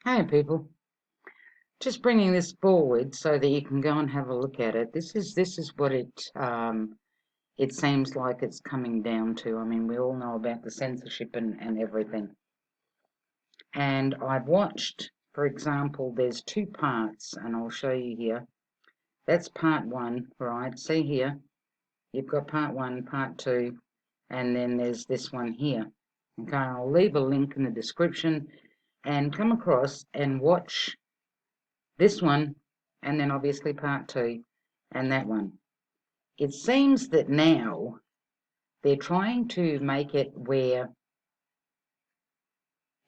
Hey people, just bringing this forward so that you can go and have a look at it. This is what it seems like it's coming down to. I mean, we all know about the censorship and everything. And I've watched, for example, there's two parts, and I'll show you here. That's part one, right? See here, you've got part one, part two, and then there's this one here. Okay, I'll leave a link in the description and come across and watch this one, and then obviously part two, and that one. It seems that now they're trying to make it where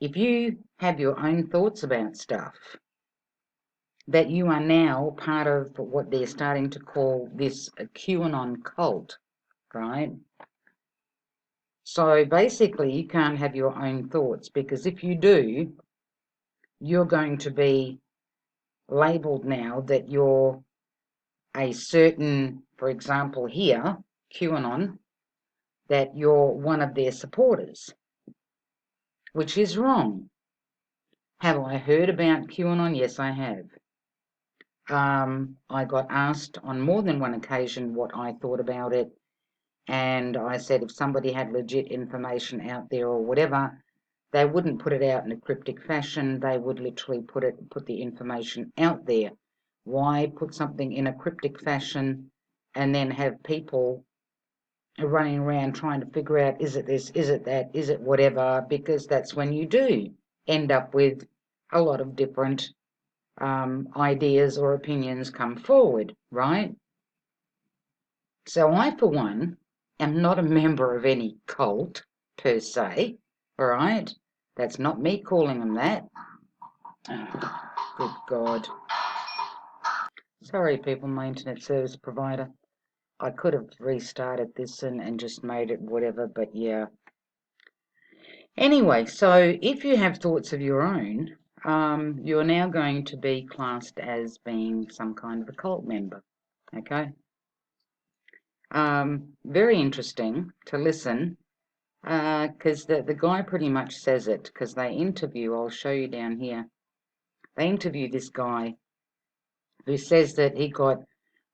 if you have your own thoughts about stuff, that you are now part of what they're starting to call this QAnon cult, right? So basically, you can't have your own thoughts, because if you do, you're going to be labeled now that you're a certain, for example, here, QAnon, that you're one of their supporters, which is wrong. Have I heard about QAnon? Yes, I have. I got asked on more than one occasion what I thought about it, and I said if somebody had legit information out there or whatever, they wouldn't put it out in a cryptic fashion. They would literally put the information out there. Why put something in a cryptic fashion and then have people running around trying to figure out, is it this, is it that, is it whatever? Because that's when you do end up with a lot of different ideas or opinions come forward, right? So I, for one, am not a member of any cult per se, all right? That's not me calling them that. Oh, good God. Sorry, people, my internet service provider. I could have restarted this and just made it whatever, but yeah. Anyway, so if you have thoughts of your own, you're now going to be classed as being some kind of a cult member, okay? Very interesting to listen, because the guy pretty much says it, because they interview, I'll show you down here, they interview this guy who says that he got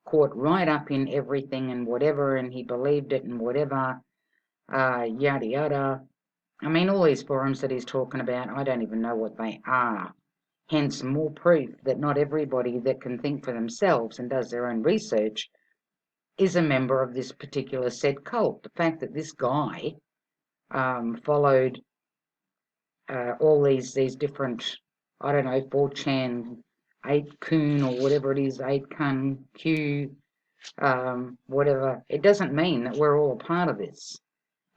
caught right up in everything and whatever, and he believed it and whatever, yada yada. I mean, all these forums that he's talking about, I don't even know what they are. Hence, more proof that not everybody that can think for themselves and does their own research is a member of this particular said cult. The fact that this guy followed all these different, I don't know, 4chan, 8kun or whatever it is, 8kun, Q, whatever, it doesn't mean that we're all a part of this.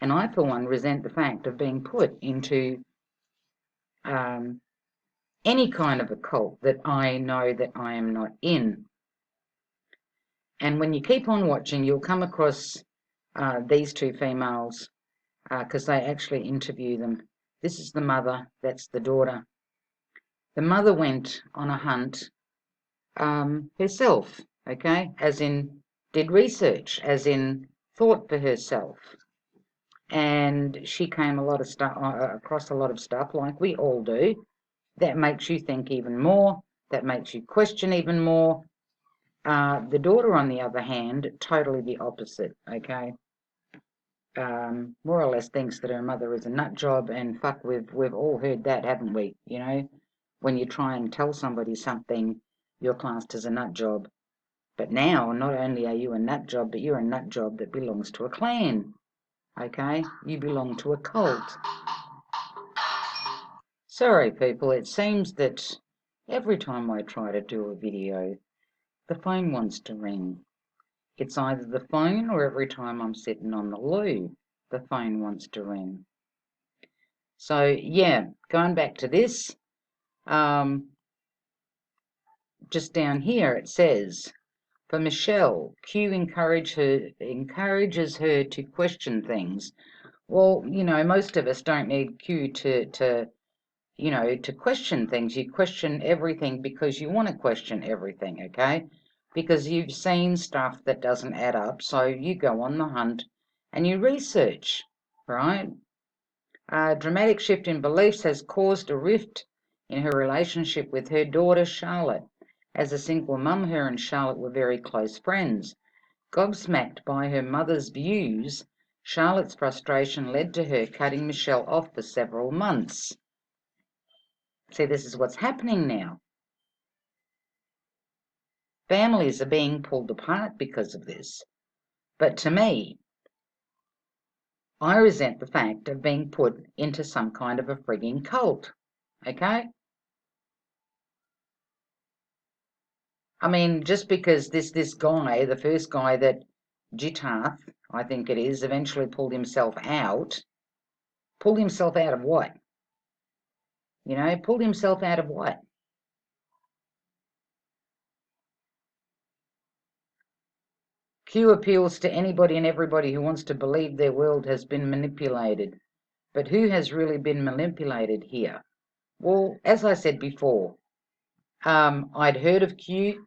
And I, for one, resent the fact of being put into any kind of a cult that I know that I am not in. And when you keep on watching, you'll come across these two females, because they actually interview them. This is the mother, that's the daughter. The mother went on a hunt herself, okay, as in did research, as in thought for herself. And she came across a lot of stuff, like we all do, that makes you think even more, that makes you question even more. The daughter, on the other hand, totally the opposite, okay? More or less thinks that her mother is a nut job, and fuck, we've all heard that, haven't we? You know, when you try and tell somebody something, you're classed as a nut job. But now, not only are you a nut job, but you're a nut job that belongs to a clan, okay? You belong to a cult. Sorry, people, it seems that every time I try to do a video, the phone wants to ring. It's either the phone or every time I'm sitting on the loo, the phone wants to ring. So, yeah, going back to this, just down here it says, for Michelle, Q encourages her to question things. Well, you know, most of us don't need Q to question things. You question everything because you want to question everything, okay? Because you've seen stuff that doesn't add up, so you go on the hunt and you research, right? Dramatic shift in beliefs has caused a rift in her relationship with her daughter Charlotte. As a single mum, her and Charlotte were very close friends. Gobsmacked by her mother's views, Charlotte's frustration led to her cutting Michelle off for several months. See, this is what's happening now. Families are being pulled apart because of this. But to me, I resent the fact of being put into some kind of a frigging cult. Okay? I mean, just because this guy, the first guy that Jitath, I think it is, eventually pulled himself out of what? You know, pulled himself out of what? Q appeals to anybody and everybody who wants to believe their world has been manipulated. But who has really been manipulated here? Well, as I said before, I'd heard of Q.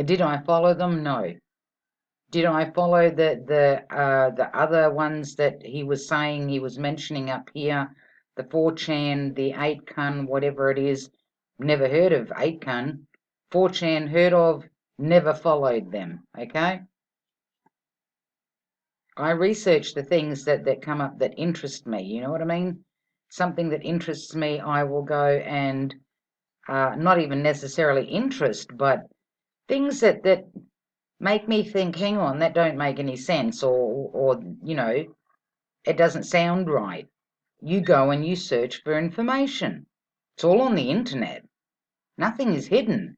Did I follow them? No. Did I follow the other ones that he was saying, he was mentioning up here, the 4chan, the 8kun, whatever it is? Never heard of 8kun. 4chan, heard of, never followed them, okay? I research the things that come up that interest me, you know what I mean? Something that interests me, I will go and, not even necessarily interest, but things that make me think, hang on, that don't make any sense, or you know, it doesn't sound right. You go and you search for information. It's all on the internet. Nothing is hidden.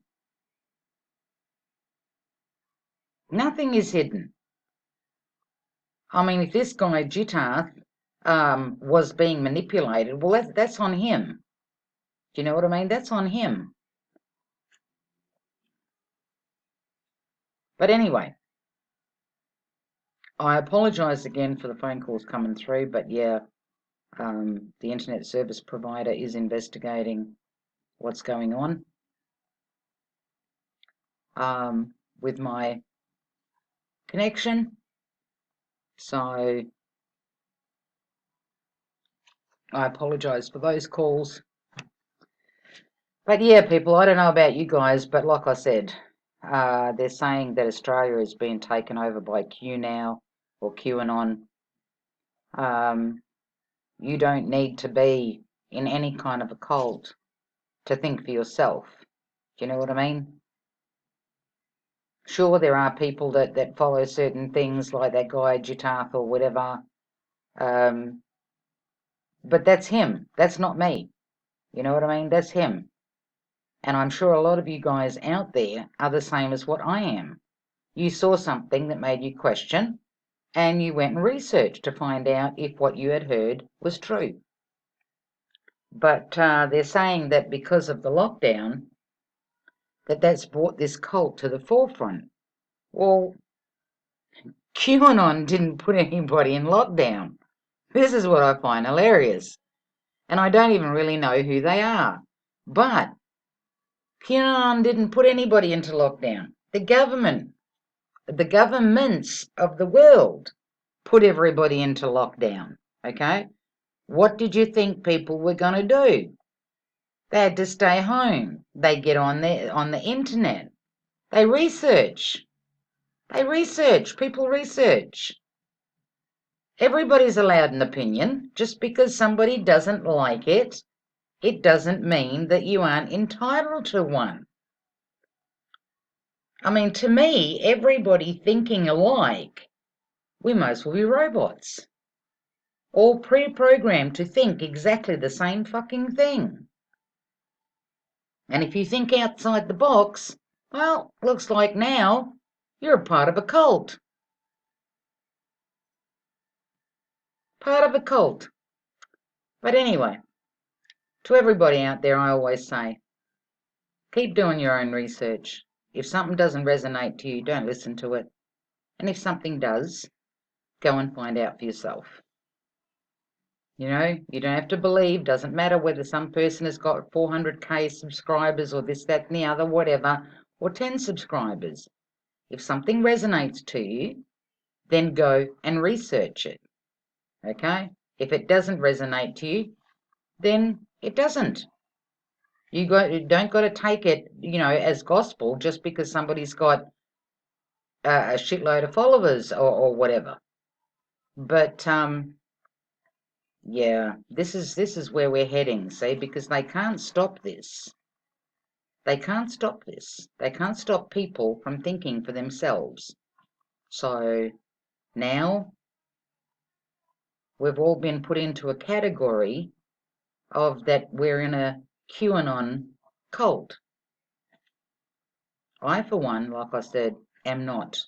Nothing is hidden. I mean, if this guy Jitath was being manipulated, well, that's on him. Do you know what I mean? That's on him. But anyway, I apologise again for the phone calls coming through, but yeah, the internet service provider is investigating what's going on with my connection. So I apologise for those calls. But yeah, people, I don't know about you guys, but like I said, they're saying that Australia is being taken over by Q now, or QAnon. You don't need to be in any kind of a cult to think for yourself. Do you know what I mean? Sure, there are people that follow certain things, like that guy Jitath or whatever, but that's him. That's not me. You know what I mean? That's him. And I'm sure a lot of you guys out there are the same as what I am. You saw something that made you question, and you went and researched to find out if what you had heard was true. But they're saying that because of the lockdown, that's brought this cult to the forefront. Well, QAnon didn't put anybody in lockdown. This is what I find hilarious. And I don't even really know who they are. But QAnon didn't put anybody into lockdown. The governments of the world put everybody into lockdown, okay? What did you think people were going to do? They had to stay home. They get on the internet. They research. People research. Everybody's allowed an opinion. Just because somebody doesn't like it, it doesn't mean that you aren't entitled to one. I mean, to me, everybody thinking alike, we might as well be robots. All pre-programmed to think exactly the same fucking thing. And if you think outside the box, well, looks like now you're a part of a cult. Part of a cult. But anyway, to everybody out there, I always say, keep doing your own research. If something doesn't resonate to you, don't listen to it. And if something does, go and find out for yourself. You know, you don't have to believe. Doesn't matter whether some person has got 400k subscribers or this, that, and the other, whatever, or 10 subscribers. If something resonates to you, then go and research it. Okay? If it doesn't resonate to you, then it doesn't. You don't got to take it, as gospel just because somebody's got a shitload of followers or whatever. But yeah, this is where we're heading, see, because they can't stop this. They can't stop this. They can't stop people from thinking for themselves. So now we've all been put into a category of that we're in a QAnon cult. I, for one, like I said, am not.